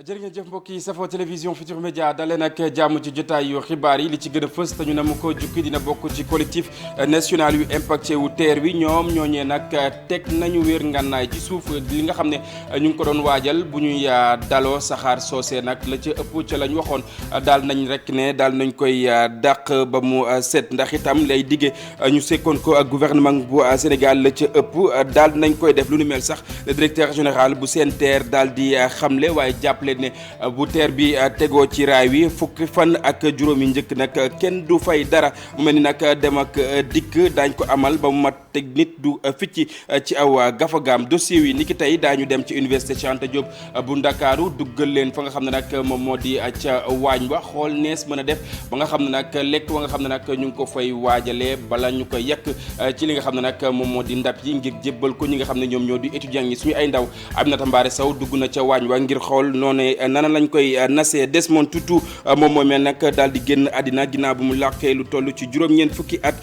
jërë ngeen jëf mbokk yi safoo télévision Futurs Médias dalee nag jàmm ci jotaayu xibaar yi li ci gën a fës te ñu ne mu ko jukki dina bokk ci collectif national yu impacté wu TER wi ñoom ñooñee nag teg nañu wéer ngànnaay ci suuf li nga xam ne ñu ngi ko doon waajal bu ñuy daloo saxaar soosé nag la ca ëpp ca lañ waxoon daal nañ rek ne daal nañ koy dàq ba mu set ndax itam lay diggee ñu sekkoon ko ak gouvernement bu Sénégal la ca ëpp daal nañ koy def lu nu mel sax le directeur général bu SENTER daal di xamle waaye jàpp leen ne bu TER bi tegoo ci raay wi fukki fan ak juróomi njëkk nag kenn du fay dara mu mel ni nag dem ak dikk daañ ko amal ba mu mat teg nit du ficci ci aw gafagaam dossier yi niki tey daañu dem ci université Cheikh Anta Diop bu Ndakaaru duggal leen fa nga xam ne nag moom moo di ca waañ wa xool nees mën a def ba nga xam ne nag lekk wa nga xam ne nag ñu ngi ko fay waajalee bala ñu ko yekk ci li nga xam ne nag moom moo di ndab yi ngir jébbal ko ñi nga xam ne ñoom ñoo di étudiants yi suñu ay ndaw Aminata Mbaare Sow dugg na ca waañ wa ngir xool noonu nana lañ koy nasee Desmond Tutu moom moomee nag daal di génn àddina ginnaaw bu mu làkkee lu toll ci juróom-ñeent fukki at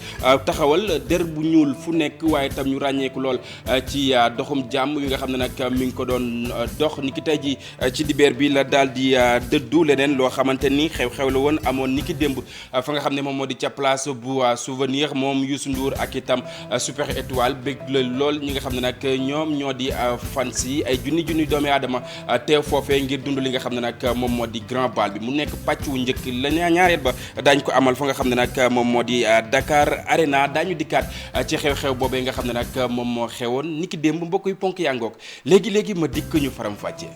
taxawal der bu ñuul fu nekk waaye tam ñu ràññeeku lool ci doxum jàmm yi nga xam ne nag mi ngi ko doon dox niki tey ji ci dibeer bi la daal di dëddu leneen loo xamante ni xew-xew la woon amoon niki démb fa nga xam ne moom moo di ca place bu souvenir moom Youssou Ndour ak itam Super Étoile bëgg la lool ñi nga xam ne nag ñoom ñoo di fans yi ay junni doomi aadama teew foofee ngir dund li nga xam ne nag moom moo di grand bal bi mu nekk pàcc wu njëkk la ñaareel ba daañ ko amal fa nga xam ne nag moom moo di Dakar Arena daañu dikkaat ci xew-xew boobee nga xam ne nag moom moo xewoon niki démb mbokk yu ponk yaa ngoog léegi ma dikk ñu faram fàccee.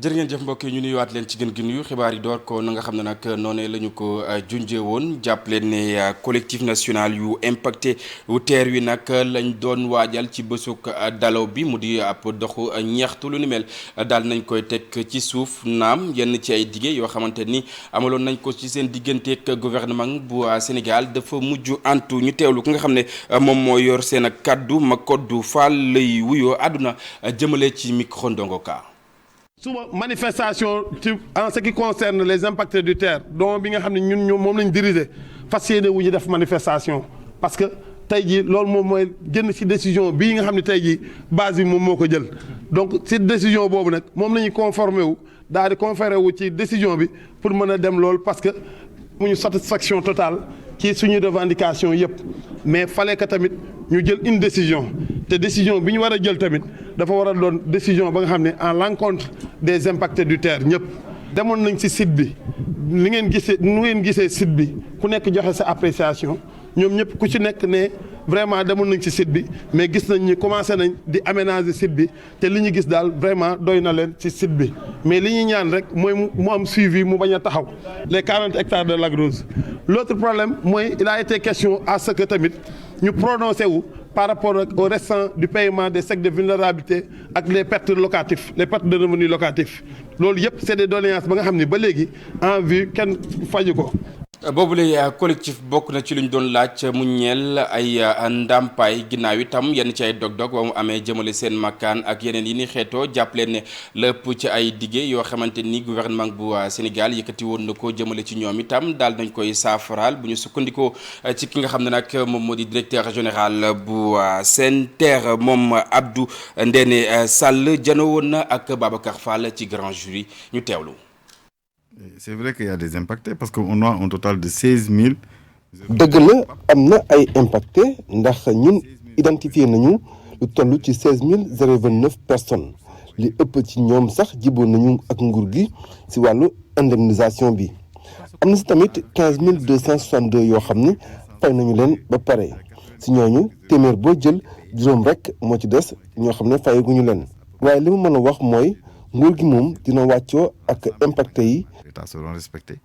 jërë ngeen jëf mbokk yi ñu nuyuwaat leen ci gën gi nuyu xibaar yi door ko na nga xam ne nag noonee la ñu ko junjee woon jàpp leen ne collectif national yu impacté wu TER wi nag lañ doon waajal ci bésuk dalaw bi mu di ab doxu ñeextu lu ni mel daal nañ koy teg ci suuf naam yenn ci ay dige yoo xamante ni amaloon nañ ko ci seen digganteeg gouvernement bu Sénégal dafa mujj antu ñu teewlu ki nga xam ne moom moo yor seen ak kaddu Makodou Fall lay wuyoo àdduna jëmale ci micro Ndongo Ka. suba manifestation ci en ce qui concerne les impactés du TER donc bi nga xam ne ñun moom lañ diriger fas yéene wu ñu def manifestation parce que tey jii loolu moom mooy génn ci décision bii nga xam ne tey jii base bi moom moo ko jël donc ci décision boobu nag moom la ñuy conformé wu daal di conféré wu ci décision bi pour mën a dem loolu parce que mu ñu satisfaction totale ci suñu revendication yëpp mais fallait que tamit ñu jël une décision te décision bi ñu war a jël tamit dafa war a doon décision ba nga xam ne en l'encontre des impactés du TER ñëpp demoon nañ ci site bi nu ngeen gisee site bi ku nekk joxe sa appréciation ñoom ñëpp ku ci nekk ne vraiment demoon nañ ci site bi mais gis nañ ni commencé nañ di aménager site bi te li ñu gis daal vraiment doy na leen ci site bi mais li ñuy ñaan rek mooy mu am suivi mu bañ a taxaw les 40 hectares de Lac Rose. L'autre problème mooy il a été question à ce que tamit ñu prononcé wu par rapport au restant du paiement des chèques de vulnérabilité ak les pertes locatives les pertes de revenus locatifs loolu yëpp c'est des doléances ba nga xam ne ba léegi en vue kenn faju ko. boobule collectif bokk na ci lu ñu doon laaj mu ñeel ay ndàmpaay ginnaaw itam yenn ci ay dog-dog ba mu amee jëmale seen makkaan ak yeneen yi ni xeetoo jàpp leen ne lépp ci ay dige yoo xamante ni gouvernement bu Sénégal yëkkati woon na ko jëmale ci ñoom itam daal nañ koy saafaraal bu ñu sukkandikoo ci ki nga xam ne nag moom moo di directeur général bu SENTER moom Abdou Ndéné Sall janoo woon na ak Babacar Fall ci grand jury ñu teewlu. C'est vrai qu'il y a des impactés parce qu'on a un total de 16 000. dëgg la am na ay impacté ndax ñun identifié nañu lu toll ci 16 029 personnes li ëpp ci ñoom sax jiboon nañu ak nguur gi ci wàllu indemnisation bi am na si tamit 15 262 yoo xam ni fay nañu leen ba pare si ñooñu téeméer boo jël juróom rek moo ci des ñoo xam ne fayaguñu leen waaye li mu mën a wax mooy nguur gi moom dina wàccoo ak impacté yi. États seront respectés.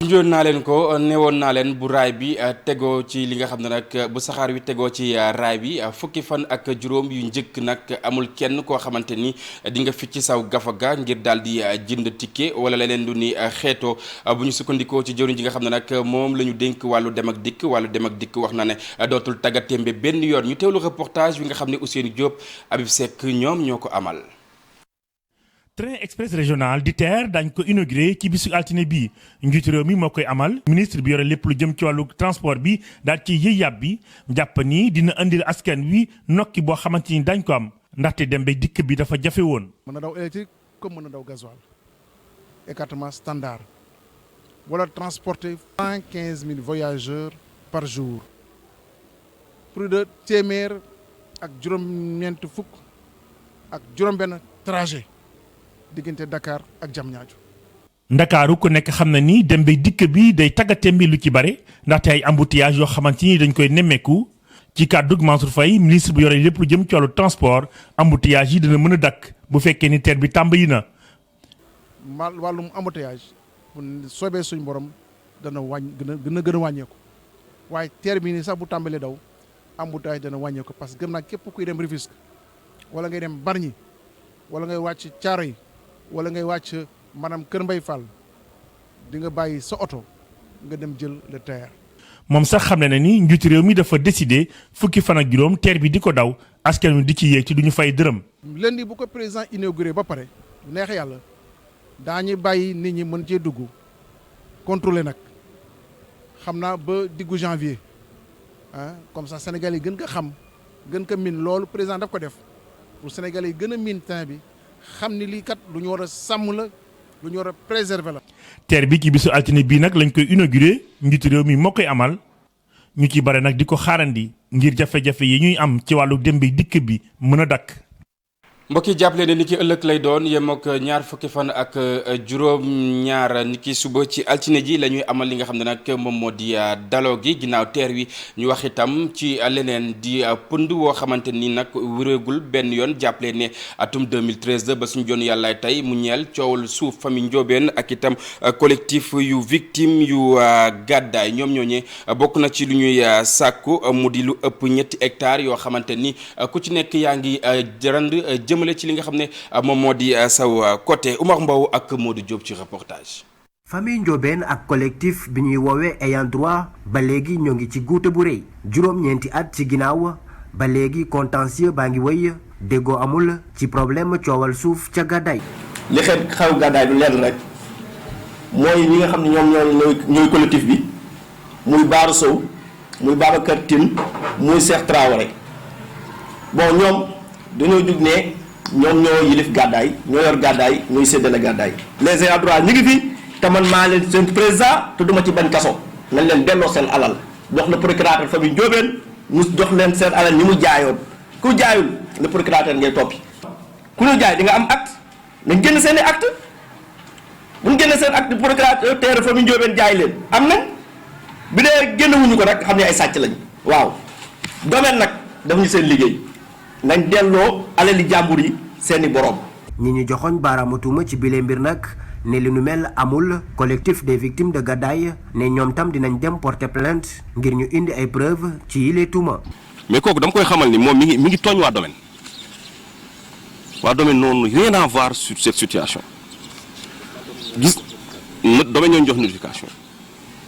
junjoon naa leen ko newoon naa leen bu raay bi tegoo ci li nga xam ne nag bu saxaar wi tegoo ci raay bi fukki fan ak juróom yu njëkk nag amul kenn koo xamante ni di nga fi ci saw gafaga ngir daal di jënd ticket wala leneen lu ni xeetoo bu ñu sukkandikoo ci jëriñ ji nga xam ne nag moom la ñu dénk wàllu dem ak dikk wax na ne dootul tàggatémbe benn yoon ñu teewlu reportage bi nga xam ne Ousseynou Diop Habib Seck ñoom ñoo ko amal. train express régional di TER dañ ko inauguré ci bisu altine bi njiitu réew mi moo koy amal ministre bi yore lépp lu jëm ci wàllu transport bi daal ci yëy yàb bi jàpp ni dina indil askan wi nokki boo xamante ni dañ ko am ndaxte dem ba dikk bi dafa jafe woon. mën na daw électrique comme mën na daw gasoil écartement standard wala transporter 115 000 voyageurs par jour plus de téeméer ak juróom-ñeent fukk ak juróom-benn trajet diggante Dakar ak Diamniadio. Ndakaaru ku nekk xam na ni dem ba dikk bi day tàggatee mbi lu ci bare ndaxte ay embouteillage yoo xamante ni dañ koy nemmeeku ci kàddug Mansour Faye ministre bu yore lépp lu jëm ci wàllu transport embouteillage yi dina mën a dakk bu fekkee ni TER bi tàmbali na. wàllum embouteillage bu soobee suñ borom dana gën a wàññeeku waaye TER bi nii sax bu tàmbalee daw embouteillage dana wàññeeku parce que gëm naa képp kuy dem Rufisque wala ngay dem Bargny wala ngay wàcc Thiaroye wala ngay wàcc maanaam Kër Mbay Fall di nga bàyyi sa oto nga dem jël le TER. moom sax xam na ni njiitu réew mi dafa décidé fukki fan ak juróom TER bi di ko daw askan wi di ci yéeg ci du ñu fay dërëm. lundi bu ko président inauguré ba pare bu neexee yàlla daañu bàyyi nit ñi mën cee dugg contrôler nag xam naa ba diggu janvier comme ça Sénégal yi gën ko xam gën ko min loolu président daf ko def pour Sénégal yi gën a min temps bi xam ni lii kat lu ñu war a sàmm la lu ñu war a préserver la. TER bi ci bisu altine bii nag lañ koy inauguré njiitu réew mi moo koy amal ñu ci bare nag di ko xaarandi ngir jafe-jafe yi ñuy am ci wàllu dem bi dikk bi mën a dakk. mbokk yi jàppale ne ni ki ëllëg lay doon yem ak ñaar fukki fan ak juróom-ñaar ni ki suba ci altine ji la ñuy amal li nga xam ne nag moom moo di daloo gi ginnaaw TER wi ñu wax itam ci leneen di pënd woo xamante ni nag wéreegul benn yoon jàppale ne atum 2013 ba suñu joon yàllaay tey mu ñeel coowal suuf famille Ndiobène ak itam collectif yu victime yu gàddaay ñoom ñooñee bokk na ci lu ñuy sàkku mu di lu ëpp 3 hectares yoo xamante ni ku ci nekk yaa ngi rand jëm ci li nga xam ne moom moo di saw côté Oumar Mbow ak Modou Diop ci reportage. famille Ndiobène ak collectif bi ñuy woowee ayant droit ba léegi ñoo ngi ci guute bu rëy juróom-ñeenti at ci ginnaaw ba léegi contentieux baa ngi wëy déggoo amul ci problème coowal suuf ca gàddaay. li xew gàddaay du lenn rek mooy ñi nga xam ne ñoom ñooy collectif bi muy Baara Sow muy Babacar Tine muy Cheikh Traoré bon ñoom dañoo jug ne. ñoom ñoo yilif gàddaay ñoo yor gàddaay ñooy séddale gàddaay les ayants droit ñu ngi fi te man maa leen seen président te duma ci bañ kaso nañ leen delloo seen alal jox le procurateur famille Ndiobène mu jox leen seen alal ñi mu jaayoon ku jaayul le procurateur ngay toppi ku ñu jaay di nga am acte nañ génn seen i acte bu ñu génne seen acte procurateur famille Ndiobène jaay leen am nañ bi dee génnewuñu ko rek xam ne ay sàcc lañ waaw domaine nag daf ñu seen liggéey nañ delloo alali jàmbur yi seeni borom. ñi ñu joxoñ baaraamu tuuma ci bile mbir nag ne li nu mel amul collectif des victimes de gàddaay ne ñoom tam dinañ dem porter plainte ngir ñu indi ay preuves ci yile tuuma. mais kooku dama koy xamal ni moom mi ngi tooñ waa domaine noonu rien à voir sur cette situation gis domaine ñoo jox notification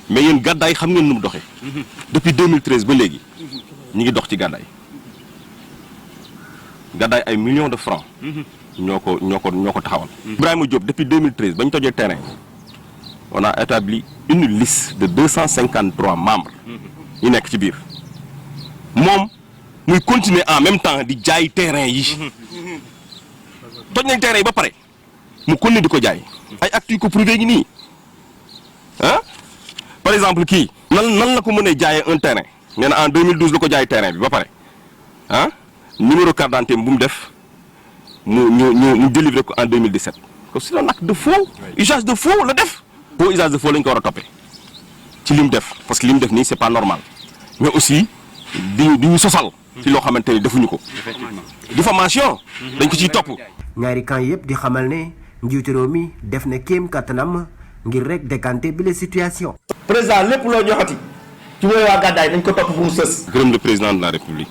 mais yéen gàddaay xam ngeen nu mu doxee. depuis 2013 ba léegi ñi ngi dox ci gàddaay. gàddaay ay millions de francs ñoo ko taxawal. Ibrahima Diop depuis 2013 ba ñu tojee terrain on a établi une liste de 253 membres yi nekk ci biir moom muy continuer en même temps di jaay terrain yi toj nañ terrain yi ba pare mu continuer di ko jaay ay actes yu ko prouvé ngi nii par exemple kii nan la ko mënee jaayee un terrain nee na en 2012 la ko jaay terrain bi ba pare numéro carte d'identité bu mu def mu délivré ko en 2017 donc c'est un acte de faux usage de faux la def faux usage de faux lañ ko war a toppee ci li mu def parce que li mu def nii c'est pas normal mais aussi di ñu sosal ci loo xamante ni defuñu ko diffamation dañ ko ciy topp. ñaari camp yëpp di xamal ne njiitu réew mi def na kéem kattanam ngir rek décanter bi la situation. président lépp loo joxati ci mooy waa gàddaay dañ ko topp bu mu sës. gërëm le président de la république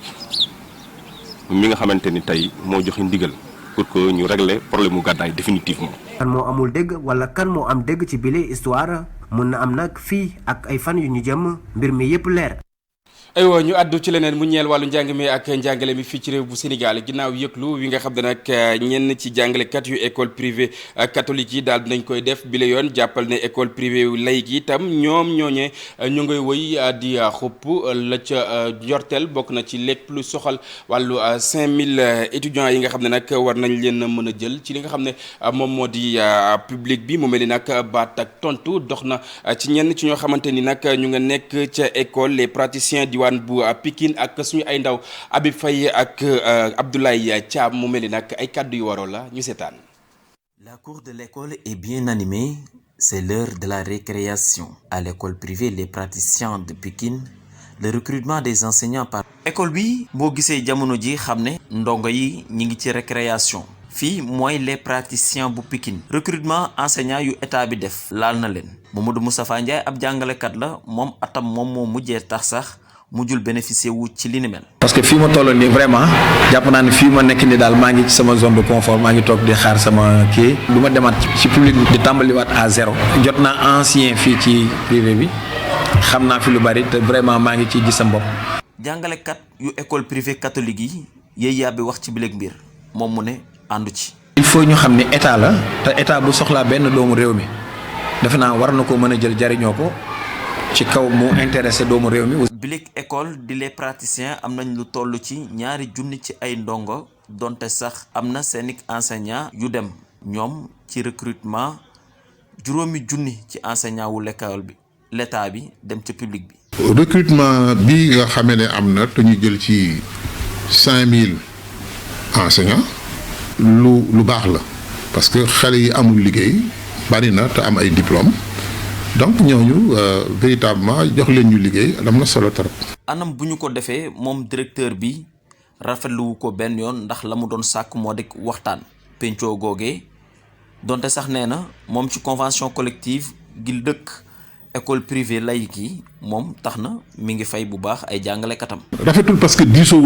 mi nga xamante ni tey moo joxe ndigal pour que ñu régler problème mu gàddaay définitivement. kan moo amul dégg wala kan moo am dégg ci bile histoire mun na am nag fii ak ay fan yu ñu jëm mbir mi yépp leer. aywa ñu àddu ci leneen mu ñeel wàllu njàng mi ak njàngale mi fii ci réew bu Sénégal ginnaaw yëglu wi nga xam ne nag ñenn ci jàngalekat yu école privée catholique yi daal dinañ koy def bi la yoon jàppal ne école privée yu laïque yi itam ñoom ñooñee ñu ngay wëy di xupp la ca jorteel bokk na ci lépp lu soxal wàllu 5000 étudiants yi nga xam ne nag war nañ leen mën a jël ci li nga xam ne moom moo di public bi mu mel ni nag baat ak tontu dox na ci ñenn ci ñoo xamante ni nag ñu nga nekk ca école les praticiens diwaan bu Pikine ak suñu ay ndaw Habib Faye ak Abdoulaye Thiam mu mel ni nag ay kàddu yu waroo la ñu seetaan. La cour de l'école est bien animée, c'est l'heure de la récréation. À l'école privée Les Praticiens de Pikine, le recrutement des enseignants par école bi boo gisee jamono ji xam ne ndongo yi ñi ngi ci récréation. fii mooy les praticiens bu Pikine recrutement enseignant yu état bi def laal na leen Mamadou Moustapha Ndiaye ab jàngalekat la moom atam moom moo mujjee tax sax mujjul bénéficier wu ci li ni mel. parce que fii ma tolloon nii vraiment jàpp naa ne fii ma nekk ni daal maa ngi ci sama zone de confort maa ngi toog di xaar sama kii lu ma demaat ci public bi di tàmbaliwaat à zéro. jot naa ancien fii ci privé bi xam naa fi lu bari te vraiment maa ngi ciy gis sa bopp. jàngalekat yu école privée catholique yi yéey yàbbi wax ci bileeg mbir moom mu ne àndu ci. il faut ñu xam ne état la te état bu soxlaa benn doomu réew mi defe naa war na ko mën a jël jariñoo ko ci kaw mu intéressé doomu réew mi. bileeg école di les praticiens am nañ lu toll ci 2 junni ci ay ndongo donte sax am na seeni enseignant yu dem ñoom ci recrutement 5 junni ci enseignant wu l'école bi l'état bi dem ci public bi. recrutement bi nga xamee ne am na te ñu jël ci 5000 enseignants. lu baax la parce que xale yi amul liggéey bari na te am ay diplôme donc ñooñu véritablement jox leen ñu liggéey am na solo trop. anam bu ñu ko defee moom directeur bi rafetluwu ko benn yoon ndax la mu doon sàkk moo di waxtaan pencoo googee donte sax nee na moom ci convention collective gi dëkk école privée laïque yi moom tax na mi ngi fay bu baax ay jàngalekatam. rafetul parce que diisoo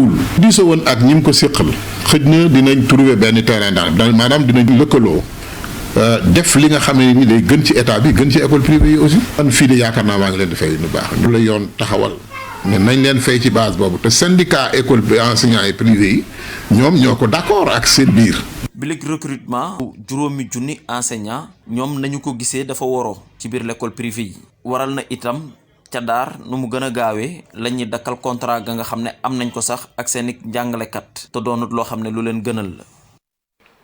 woon ak ñi mu ko séqal xëj na dinañ trouver benn terrain daal maanaam dinañ lëkkaloo def li nga xam ne ni day gën ci état bi gën ci école privée yi aussi. man fii de yaakaar naa maa ngi leen di fay lu baax. ñu la yoon taxawal ne nañ leen fay ci base boobu te syndicat école enseignants yi privés yi ñoom ñoo ko d'accord ak seen biir. bilig recrutement 5 junni enseignant ñoom nañu ko gisee dafa waroo ci biir l'école privée yi waral na itam ca daar nu mu gën a gaawee la ñuy dakkal contrat ga nga xam ne am nañ ko sax ak seeni njàngalekat te doonut loo xam ne lu leen gënal la.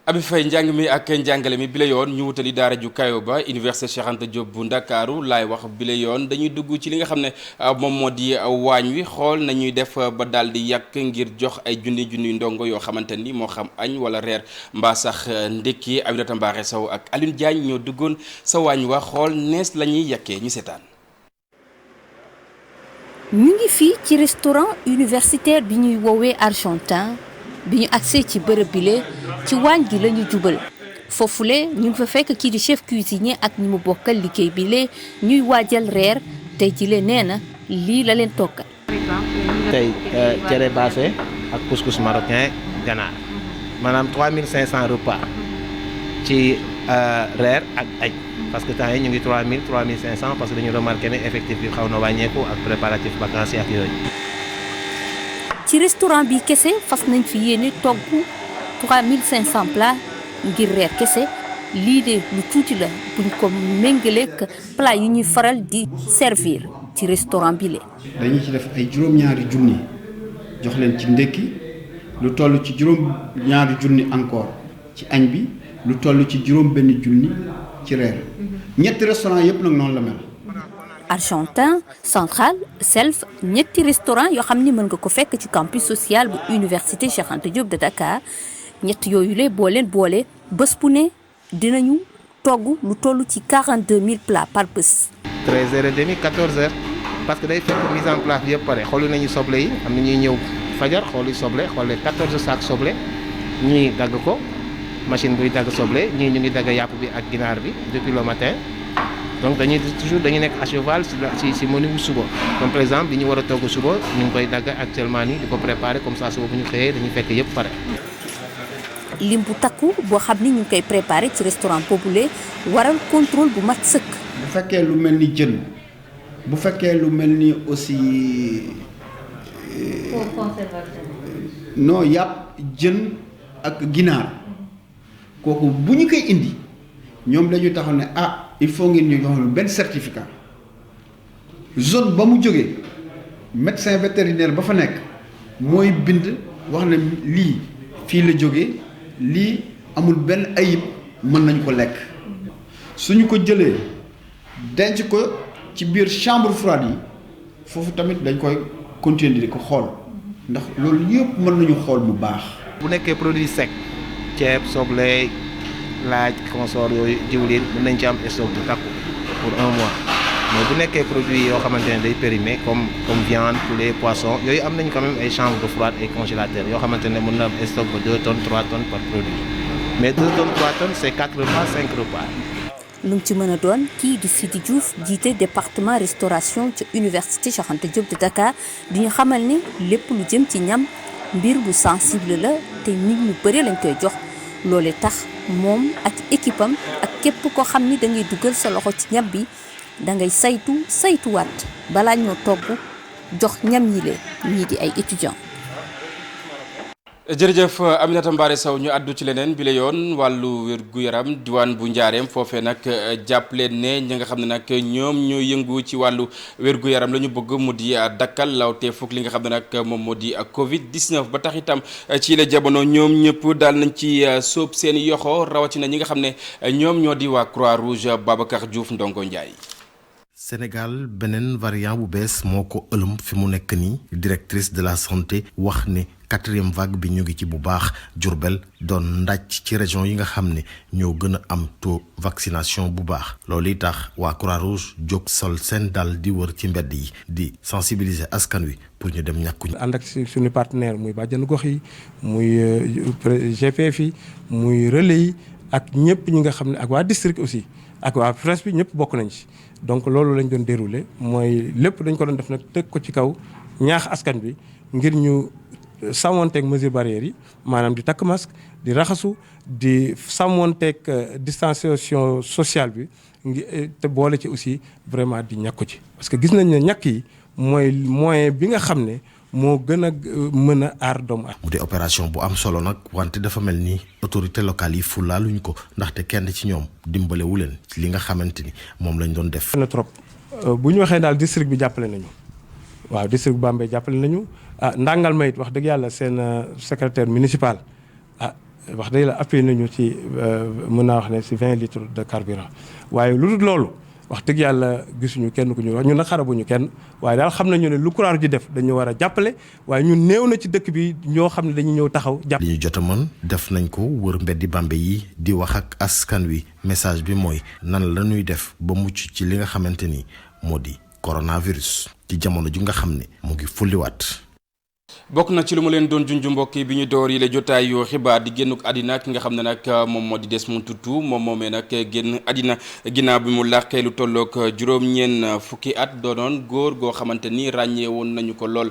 Abi Faye njàng mi ak njàngale mi bile yoon ñu wutali daara ju kayo ba université Cheikh Anta Diop bu Ndakaaru laay wax bile yoon dañuy dugg ci li nga xam ne moom moo di waañ wi xool nañuy def ba daal di yàq ngir jox ay junni ndongo yoo xamante ni moo xam añ wala reer mbaa sax ndékki Aminata Mbaare Sow ak Alioune Diagne ñoo duggoon sa waañ wa xool nees la ñuy yàkkee ñu seetaan. ñu ngi fii ci restaurant universitaire bi ñuy woowee Argentin bi ñu agsee ci bërëb bile ci waañ gi la ñu jubal foofule ñu ngi fa fekk kii di chef cuisinier ak ñi mu bokkal liggéey bile ñuy waajal reer tey jile nee na lii la leen toggal. tey cere baase ak couscous marocain ganaar maanaam 3500 repas ci reer ak añ parce que temps yi ñu ngi 3500 parce que dañu remarqué ne effectif bi xaw na wàññeeku ak préparatif vacances ak yooyu. ci restaurant bi kese fas nañ fi yéene togg 3500 plats ngir reer kese lii de lu tuuti la buñ ko méngaleeg plat yi ñuy faral di servir ci restaurant bi le dañu ci def ay juróom-ñaari junni jox leen ci ndekki lu toll ci juróom-ñaari junni encore ci añ bi lu toll ci juróom-benn junni ci reer ñetti restaurant yëpp nag noonu la mel. Argentin Central Self ñetti restaurant yoo xam ni mën nga ko fekk ci campus social bu université Cheikh Anta Diop de Dakar ñett yooyu la boo leen boole bés bu ne dinañu togg lu toll ci 42 000 plats par bés. 13h30 14h parce que day fekk mise en place bi yëpp pare xooli nañu soble yi am na ñuy ñëw fajar xooli soble xooli 14 sacs soble ñii dagg ko machine buy dagg soble ñii ñu ngi dagg yàpp bi ak ginaar bi depuis le matin. donc dañuy nekk à cheval ci menu suba comme par exemple bi ñu war a togg suba ñu ngi koy dagg actuellement nii di ko préparer comme ça suba bu ñu xëyee dañuy fekk yëpp pare. lim bu takku boo xam ni ñu ngi koy préparer ci restaurant boobule waral contrôle bu mat sëkk. bu fekkee lu mel ni jën bu fekkee lu mel ni aussi non yàpp jën ak ginaar kooku bu ñu koy indi ñoom dañu taxaw ne il faut ngeen ñu jox benn certificat zone ba mu jógee médecin vétérinaire ba fa nekk mooy bind wax ne lii fii la jógee lii amul benn ayib mën nañ ko lekk suñu ko jëlee denc ko ci biir chambre froide yi foofu tamit dañ koy continuer di ko xool ndax loolu yëpp mën nañu xool bu baax. bu nekkee produit sec ceeb soble laaj consort yooyu diwlin mën nañ ci am stock bu takku pour 1 mois mais bu nekkee produit yoo xamante ne day périmé comme viande poulet poisson yooyu am nañ quand même ay chambre de froide et congélateur yoo xamante ne mën na am stock ba 2 tonnes 3 tonnes par produit mais 2 tonnes 3 tonnes c'est 4 repas 5 repas. lu mu ci mën a doon kii di Sidi Diouf jiite département restauration ca université Cheikh Anta Diop de Dakar di ñu xamal ni lépp lu jëm ci ñam mbir bu sensible la te nit ñu bëri lañ koy jox loole tax moom ak équipe am ak képp ko xam ni da ngay dugal sa loxo ci ñam bi da ngay saytuwaat balaa ñoo togg jox ñam yi le ñii di ay étudiants. jërëjëf Aminata Mbaare Sow ñu àddu ci leneen bi la yoon wàllu wér-gu-yaram diwaan bu Njaareem foofee nag jàpp leen ne ñi nga xam ne nag ñoom ñoo yëngu ci wàllu wér-gu-yaram la ñu bëgg mu di dakkal lawte fukk li nga xam ne nag moom moo di Covid 19 ba tax itam ci la jamono ñoom ñëpp daal nañ ci sóob seen yoxo rawatina ñi nga xam ne ñoom ñoo di waa Croix-Rouge Babacar Diouf Ndongo Ndiaye. Sénégal beneen variant bu bees moo ko ëlëm fi mu nekk nii directrice de la santé wax ne 4e vague bi ñu ngi ci bu baax Diourbel doon ndàcc ci région yi nga xam ne ñoo gën a am taux vaccination bu baax loolu yi tax waa Croix-Rouge jóg sol seen dal di wër ci mbedd yi di sensibiliser askan wi pour ñu dem ñàkkuñu. ànd ak suñu partenaire muy bàjjenu gox yi muy GPF yi muy relais yi ak ñëpp ñi nga xam ne ak waa district aussi ak waa presse bi ñëpp bokk nañ ci. donc loolu lañ doon déroulé mooy lépp dañ ko doon def nag teg ko ci kaw ñaax askan bi ngir ñu sàmmonteeg mesure barrières yi maanaam di takk masque di raxasu di sàmmonteeg distanciation sociale bi te boole ci aussi vraiment di ñàkku ci. parce que gis nañ ne ñàkk yi mooy moyen bi nga xam ne moo gën a mën a aar doomu aadama. mu di opération bu am solo nag wante dafa mel ni autorité locale yi fulaaluñ ko ndaxte kenn ci ñoom dimbalewu leen ci li nga xamante ni moom lañ doon def. na trop bu ñu waxee daal district bi jàppale nañu waaw district Bambey jàppale nañu ndàngal ma it wax dëgg yàlla seen secrétaire municipal wax dëgg yàlla appuyé nañu ci mën naa wax ne ci 20 litres de carburant waaye lu dul loolu. wax dëgg yàlla gisuñu kenn ku ñu wax ñun nag xarabuñu kenn waaye daal xam nañu ne lu Croix-Rouge ji def dañu war a jàppale waaye ñun néew na ci dëkk bi ñoo xam ne dañuy ñëw taxaw jàpp. li ñu jot a mën def nañ ko wër mbeddi Bambey yi di wax ak askan wi message bi mooy nan la ñuy def ba mucc ci li nga xamante ni moo di coronavirus ci jamono ju nga xam ne mu ngi fulliwaat. bokk na ci lu ma leen doon junj mbokk yi bi ñu door yi la jotaayu xibaar di génnuk àddina ki nga xam ne nag moom moo di Desmond Tutu moom moomee nag génn àddina ginnaaw bi mu làqee lu tollook juróom-ñeen fukki at doonoon góor goo xamante ni ràññee woon nañu ko lool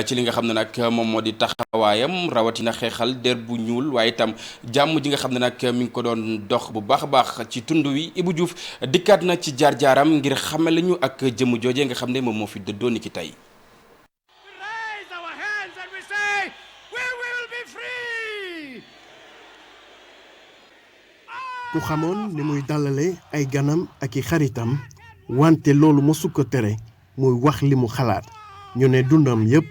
ci li nga xam ne nag moom moo di taxawaayam rawatina xeexal der bu ñuul waaye itam jàmm ji nga xam ne nag mi ngi ko doon dox bu baax a baax ci tund wi Ibou Diouf dikkaat na ci jaar-jaaram ngir xamale ñu ak jëmm joojee nga xam ne moom moo fi dëddoo ni ki tey. ku xamoon ni muy dalale ay ganam ak i xaritam wante loolu mosu ko tere muy wax li mu xalaat ñu ne dundam yépp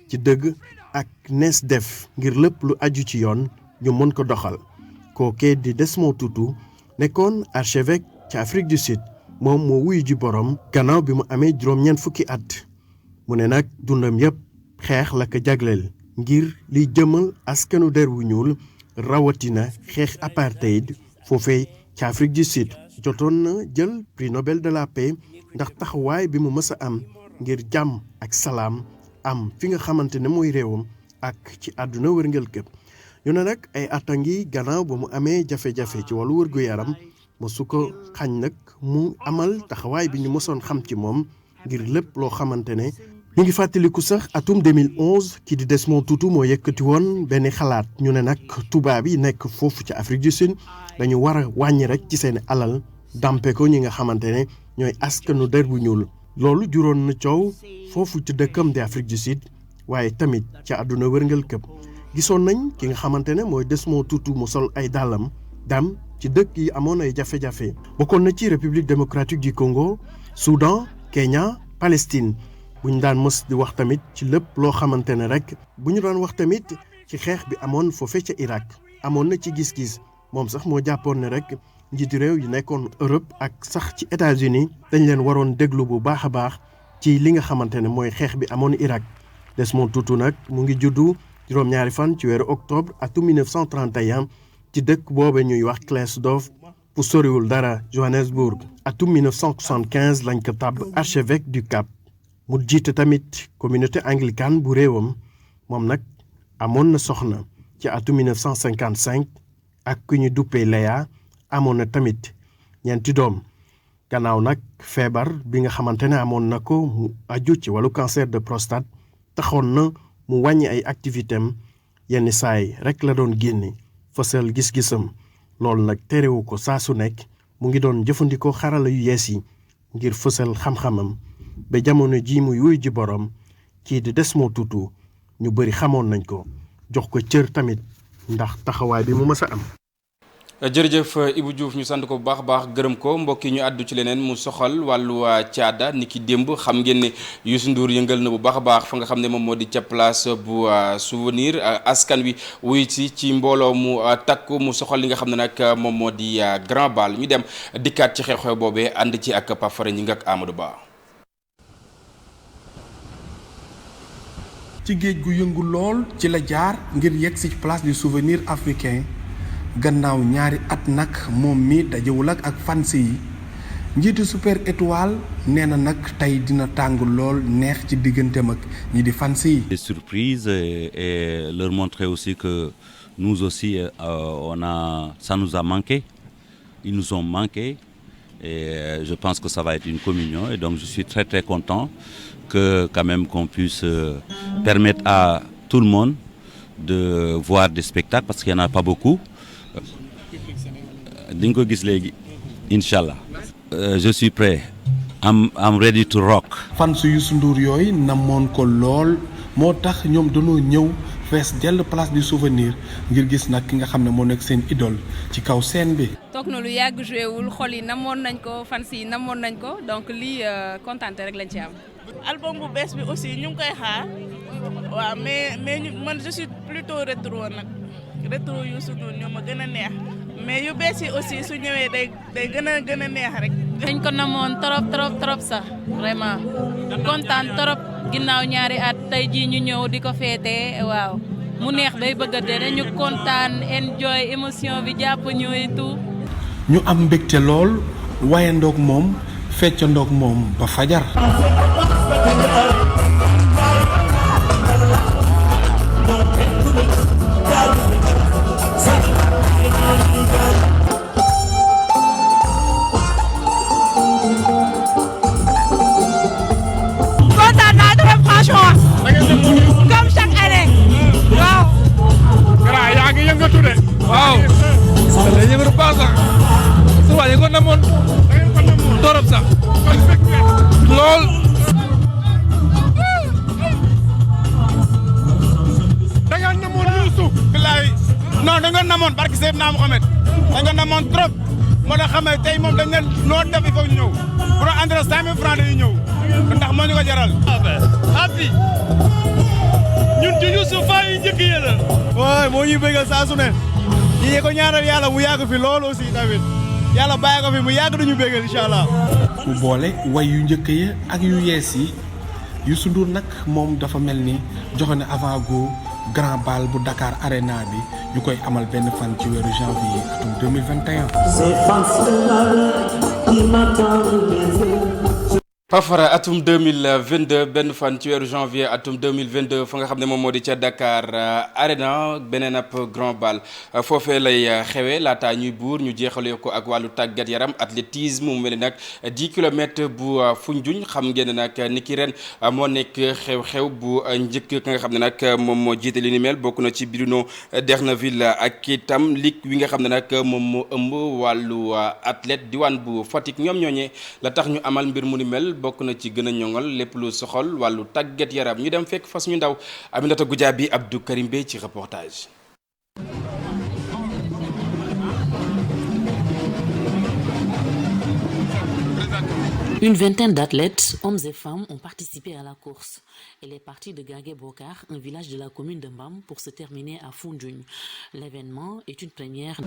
ci dëgg ak nees def ngir lépp lu aju ci yoon ñu mën ko doxal kookee di Desmond Tutu nekkoon archevêque ci Afrique du Sud moom moo wuyu ji borom gannaaw bi mu amee juróom-ñeent fukki at mu ne nag dundam yépp xeex la ko jagleel ngir liy jëmal askanu der wu ñuul rawatina xeex apartheid foofee ci Afrique du Sud jotoon na jël prix Nobel de la paix ndax taxawaay bi mu mës a am ngir jàmm ak salaam am fi nga xamante ne mooy réewam ak ci àdduna wërngël këpp ñu ne nag ay at a ngi gannaaw ba mu amee jafe-jafe ci wàllu wërgu-yaram mosu ko xañ nag mu amal taxawaay bi ñu mësoon xam ci moom ngir lépp loo xamante ne ñu ngi fàttaliku sax atum 2011 ki di Desmond Tutu moo yëkkati woon benn xalaat ñu ne nag tubaab yi nekk foofu ci Afrique du Sud dañu war a wàññi rek ci seen alal dampe ko ñi nga xamante ne ñooy askanu der bu ñuul loolu juróon na coow foofu ci dëkkam di Afrique du Sud waaye tamit ca àdduna wërngal këpp gisoon nañ ki nga xamante ne mooy Desmond Tutu mu sol ay dàllam dam ci dëkk yi amoon ay jafe-jafe bokkoon na ci République démocratique du Congo Soudan Kenya Palestine bu ñu daan mës di wax tamit ci lépp loo xamante ne rek bu ñu daan wax tamit ci xeex bi amoon foofee ca Irak amoon na ci gis-gis moom sax moo jàppoon ne rek njiitu réew yi nekkoon Europe ak sax ci États-Unis dañ leen waroon déglu bu baax a baax ci li nga xamante ne mooy xeex bi amoon Irak Desmond Tutu nag mu ngi juddu juróom-ñaari fan ci weeru octobre atum 1931 ci dëkk boobe ñuy wax Kleesdorf fu soriwul dara Johannesburg atum 1975 lañ ko tabb archevêque du Cap mu jiite tamit communauté anglicane bu réewam moom nag amoon na soxna ci atum 1955 ak ku ñu duppee Léa amoon na tamit ñeenti doom gannaaw nag feebar bi nga xamante ne amoon na ko mu aju ci wàllu cancer de prostate taxoon na mu wàññi ay activité am yenn saay rek la doon génne fësal gis-gisam loolu nag terewu ko saa su nekk mu ngi doon jëfandikoo xarala yu yees yi ngir fësal xam-xamam ba jamono ji muy wuy ji borom kii di Desmond Tutu ñu bëri xamoon nañ ko jox ko cër tamit ndax taxawaay bi mu mës a am. jërëjëf Ibou Diouf ñu sant ko bu baax a baax gërëm ko mbokk yi ñu àddu ci leneen mu soxal wàllu caada ni ki démb xam ngeen ne Youssou Ndour yëngal na bu baax a baax fa nga xam ne moom moo di ca place bu souvenir askan wi wuy si ci mbooloo mu takku mu soxal li nga xam ne nag moom moo di grand bal ñu dem dikkaat ci xew-xew boobee ànd ci ak Pape Fara ñi nga ak Amadou Ba. ci géej gu yëngu lool ci la jaar ngir yegg si place du souvenir africain gannaaw ñaari at nag moom mi dajewul ak fans yi njiitu Super Étoile nee na nag tey dina tàng lool neex ci digganteem ak ñi di fans yi. Des surprises et leur montrer aussi que nous aussi ça nous a manqué, ils nous ont manqué et je pense que ça va être une communion et donc je suis très très content que quand même qu'on puisse permettre à tout le monde de voir des spectacles parce qu'il y en a pas beaucoup. di nga ko gis léegi incha allah. Je suis prêt. I'm ready to rock. fan su Youssou Ndour yooyu namoon ko lool moo tax ñoom dañoo ñëw fees dell place du souvenir ngir gis nag ki nga xam ne moo nekk seen idole ci kaw scène bi. toog na lu yàgg joué wul xol yi namoon nañ ko fans yi namoon nañ ko donc lii kontaante rek lañ ci am. album bu bees bi aussi ñu ngi koy xaar waaw mais man je suis plutôt rétro nag rétro Youssou Ndour ñoo ma gën a neex. mais yu bees yi aussi su ñëwee day gën a neex rek. dañ ko namoon trop sax vraiment kontaan trop ginnaaw ñaari at tey jii ñu ñëw di ko féete waaw mu neex bay bëgg a dee dañu kontaan enjoy émotion bi jàpp ñu et tout. ñu am mbégte lool wayandoog moom feccandoog moom ba fajar. comme chaque année waaw. Kara yaa ngi yëngatu de. waaw. dañuy yëngatu baax sax. su waay ko namoon. torop sax. lool. da nga namoon Youssou. bilaay non da nga namoon barke Seydina Mohamed. da nga namoon trop. moo tax xam ne tey moom dañ ne loo def il faut ñu ñëw. bu doon andré 5000 francs dañuy ñëw. ndax moo ñu ko jaral. happy ñun ci Youssou fa yi njëkk yi la. waaw moo ñuy bëggal saa su ne. ñi ko ñaanal yàlla mu yàgg fi loolu aussi tamit yàlla bàyyi ko fi mu yàgg duñu bëggal incha allah. mu boole way yu njëkk yi ak yu yees yi Youssou Ndour nag moom dafa mel ni joxe na avant go grand bal bu Dakar Arena bi ñu koy amal benn fan ci weeru janvier atum 2021. Pafara atum 2022 benn fan ci weeru janvier atum 2022 fa nga xam ne moom moo di ca Dakar Arena beneen ab grand bal foofee lay xewee laataa ñuy buur ñu jeexalee ko ak wàllu tàggat yaram athlétisme mu mel ni nag 10 kilomètres bu Foundiougne xam ngeen nag ni ki ren moo nekk xew-xew bu njëkk ka nga xam ne nag moom moo jiite li ni mel bokk na ci Bruno D'erneville ak itam ligue wi nga xam ne nag moom moo ëmb wàllu athlète diwaan bu Fatick ñoom ñooñee la tax ñu amal mbir mu ni mel. bokk na ci gën a ñoŋal lépp lu soxal wàllu tàggat yaram ñu dem fekk fas ñu ndaw Aminata Goudiaby Abdou Karim Bey ci reportage. Une vingtaine d'athlètes, hommes et femmes, ont participé à la course. Elle est partie de Gagé Bokar, un village de la commune de Mbam, pour se terminer à Foundiougne. L'événement est une première.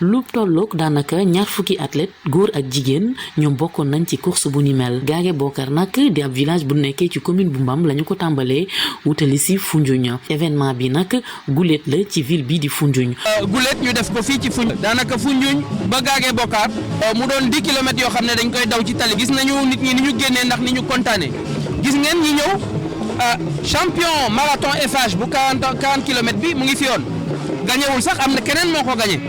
lu tolloog daanaka ñaar fukki athlète góor ak jigéen ñoom bokkoon nañ ci course bu ni mel Gagé Bokar nag di ab village bu nekkee ci commune bu Mbam lañu ko tàmbalee wutali si Foundiougne événement bi nag guléet la ci ville bi di Foundiougne. guléet ñu def ko fii ci Foundiougne daanaka Foundiougne ba Gagé Bokar mu doon 10 kilomètres yoo xam ne dañ koy daw ci tali gis nañu nit ñi ni ñu génnee ndax ni ñu kontaanee gis ngeen ñi ñëw champion marathon FH bu 40 kilomètres bi mu ngi fi yoon gañewul sax am na keneen moo ko gañe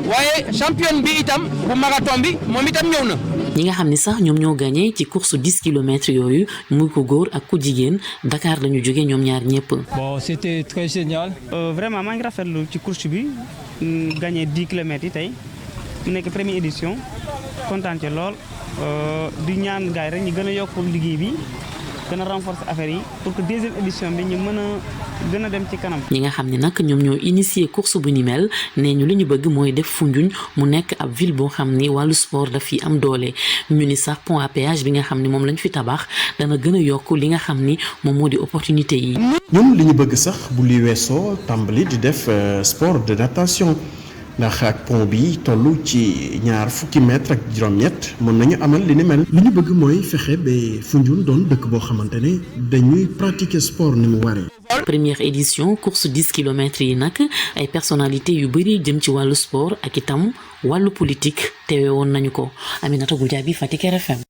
waaye champion bi itam bu marathon bi moom itam ñëw na. ñi nga xam ni sax ñoom ñoo gagné ci course 10 kilomètres yooyu muy ko góor ak ku jigéen Dakar la ñu jógee ñoom ñaar ñëpp. bon c'était très génial. vraiment maa ngi rafetlu ci course bi gagné 10 kilomètres yi tey mu nekk première édition kontaan ci lool di ñaan gars yi rek ñu gën a yokk liggéey bi gën a renforcer affaire yi pour que deuxième édition bi ñu mën a gën a dem ci kanam. ñi nga xam ne nag ñoom ñoo initié course bu ni mel nee ñu li ñu bëgg mooy def Foundiougne mu nekk ab ville boo xam ni wàllu sport daf fi am doole ñu ni sax pont à péage bi nga xam ni moom lañ fi tabax dana gën a yokk li nga xam ni moom moo di opportunité yi. ñun li ñu bëgg sax bu li weesoo tàmbali di def sport de natation ndax ak pont bi toll ci ñaar fukki mètre ak juróom-ñett mën nañu amal li ni mel. li ñu bëgg mooy fexe ba Foundiougne doon dëkk boo xamante ne dañuy pratiquer sport ni mu waree. première édition course 10 kilomètres yi nag ay personnalités yu bëri jëm ci wàllu sport ak itam wàllu politique teewe woon nañu ko Aminata Goudiaby Fatick RFM.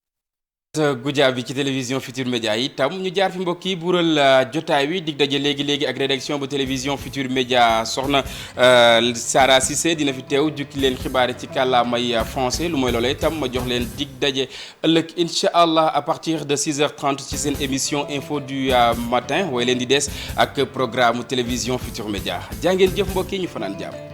Goudiaby ci télévision Futur Média yi tam ñu jaar fi mbokk yi buural jotaay wi dig daje léegi ak rédaction bu télévision Futur Média soxna Sara Cissé dina fi teew jukki leen xibaar ci kàllaamay français lu mooy loolee tam ma jox leen dig daje ëllëg incha allah à partir de 6h30 ci seen émission info du matin way leen di des ak programme télévision Futur Média jaa ngeen jëf mbokk yi ñu fanaan jàmm.